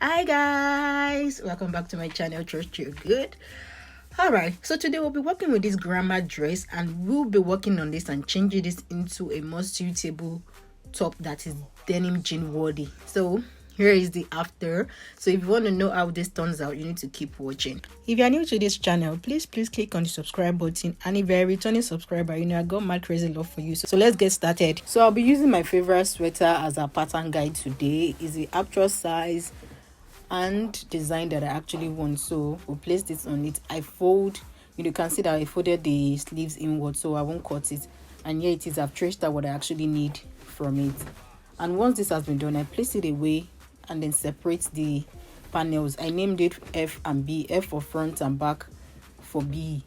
Hi guys, welcome back to my channel. Trust you're good. All right, so today we'll be working with this grandma dress, and we'll be working on this and changing this into a more suitable top that is denim jean worthy. So here is the after. So if you want to know how this turns out, you need to keep watching. If you are new to this channel, please click on the subscribe button, and if you're a returning subscriber, you know I got mad crazy love for you. So let's get started. So I'll be using my favorite sweater as a pattern guide today. Is the actual size and design that I actually want. So we'll place this on it. I fold, you can see that I folded the sleeves inward, so I won't cut it. And here it is. I've traced out what I actually need from it. And once this has been done, I place it away and then separate the panels. I named it F and B. F for front and back for B.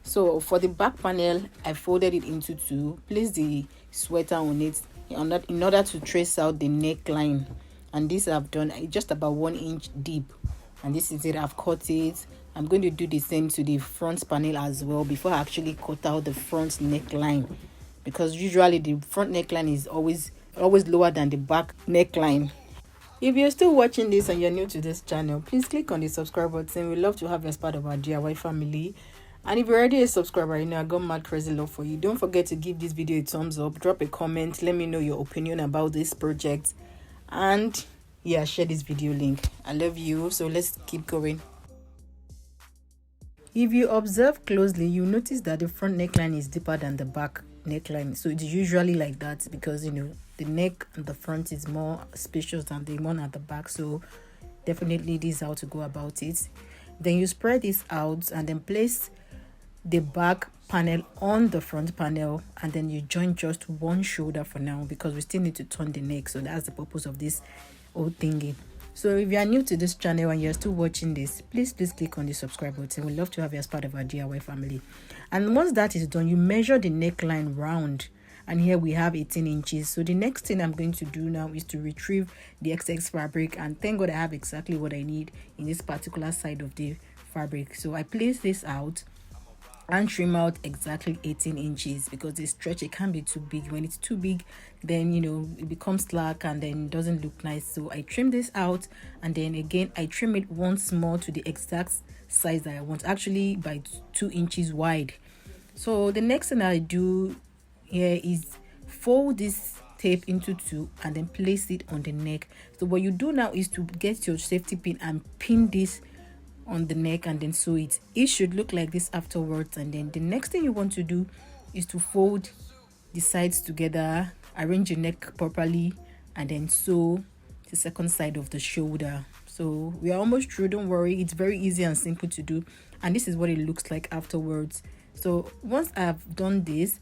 So for the back panel, I folded it into two, place the sweater on it in order to trace out the neckline. And this I've done just about 1 inch deep, and this is it. I've cut it. I'm going to do the same to the front panel as well before I actually cut out the front neckline, because usually the front neckline is always lower than the back neckline. If you're still watching this and you're new to this channel, please click on the subscribe button. We'd love to have you as part of our DIY family. And if you're already a subscriber, you know I got mad crazy love for you. Don't forget to give this video a thumbs up, drop a comment, let me know your opinion about this project, and yeah, share this video link. I love you. So let's keep going. If you observe closely, you notice that the front neckline is deeper than the back neckline. So it's usually like that because the neck and the front is more spacious than the one at the back. So definitely this is how to go about it. Then you spread this out and then place the back panel on the front panel, and then you join just one shoulder for now because we still need to turn the neck. So that's the purpose of this old thingy. So if you are new to this channel and you're still watching this, please click on the subscribe button. We'd love to have you as part of our DIY family. And once that is done, you measure the neckline round, and here we have 18 inches. So the next thing I'm going to do now is to retrieve the XX fabric, and thank God I have exactly what I need in this particular side of the fabric. So I place this out and trim out exactly 18 inches because the stretch, it can be too big. When it's too big, then it becomes slack and then it doesn't look nice. So I trim this out, and then again I trim it once more to the exact size that I want, actually by 2 inches wide. So the next thing I do here is fold this tape into two and then place it on the neck. So what you do now is to get your safety pin and pin this on the neck and then sew it. It should look like this afterwards. And then the next thing you want to do is to fold the sides together, arrange your neck properly, and then sew the second side of the shoulder. So we are almost through, don't worry. It's very easy and simple to do, and this is what it looks like afterwards. So once I've done this,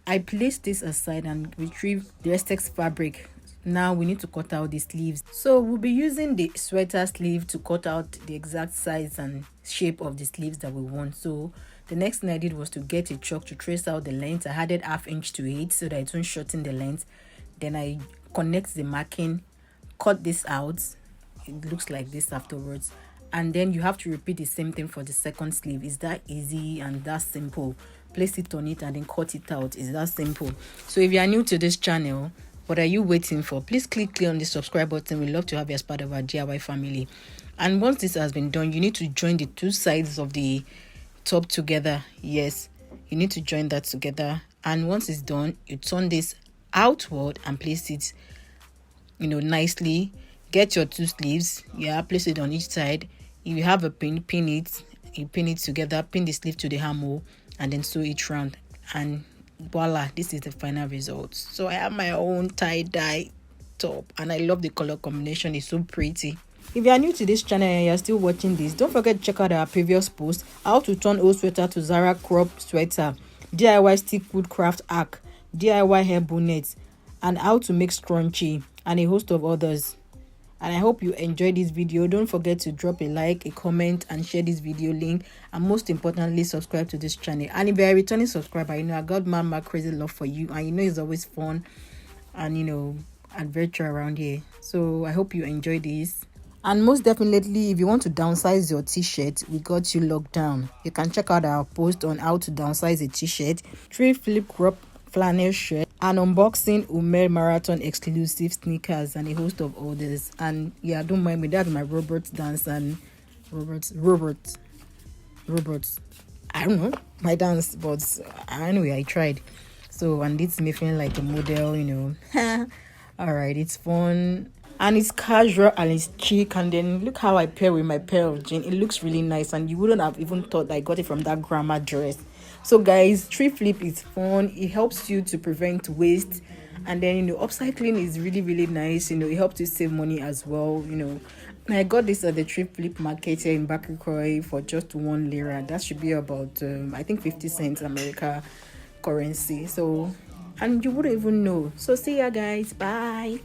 I place this aside and retrieve the SX fabric. Now we need to cut out the sleeves. So we'll be using the sweater sleeve to cut out the exact size and shape of the sleeves that we want. So the next thing I did was to get a chalk to trace out the length. I added 1/2 inch to it so that it won't shorten the length. Then I connect the marking, cut this out. It looks like this afterwards. And then you have to repeat the same thing for the second sleeve. It's that easy and that simple. Place it on it and then cut it out. It's that simple. So if you are new to this channel, what are you waiting for? Please click on the subscribe button. We'd love to have you as part of our DIY family. And once this has been done, you need to join the two sides of the top together. Yes, you need to join that together. And once it's done, you turn this outward and place it nicely. Get your two sleeves, place it on each side. If you have a pin, pin it. You pin it together, pin the sleeve to the armhole, and then sew it round. And voila, this is the final result. So I have my own tie-dye top, and I love the color combination. It's so pretty. If you are new to this channel and you're still watching this, don't forget to check out our previous post: how to turn old sweater to Zara crop sweater, DIY stick wood craft arc, DIY hair bonnet, and how to make scrunchie, and a host of others. And I hope you enjoyed this video. Don't forget to drop a like, a comment, and share this video link. And most importantly, subscribe to this channel. And if you're a returning subscriber, I got my crazy love for you. And it's always fun and, adventure around here. So I hope you enjoy this. And most definitely, if you want to downsize your t-shirt, we got you locked down. You can check out our post on how to downsize a t-shirt, thrift flip crop flannel shirt, an unboxing Umer Marathon exclusive sneakers and a host of others. And yeah, don't mind me, that's my Robert dance and Robert I don't know my dance, but anyway I tried. So, and it's me feeling like a model, you know. All right, it's fun and it's casual and it's chic. And then look how I pair with my pair of jeans. It looks really nice, and you wouldn't have even thought that I got it from that grandma dress. So guys, thrift flip is fun. It helps you to prevent waste, and then, you know, upcycling is really really nice. You know, it helps you save money as well, you know. I got this at the thrift flip market here in Bakukoi for just 1 lira. That should be about I think 50 cents America currency. So, and you wouldn't even know. So see ya guys, bye.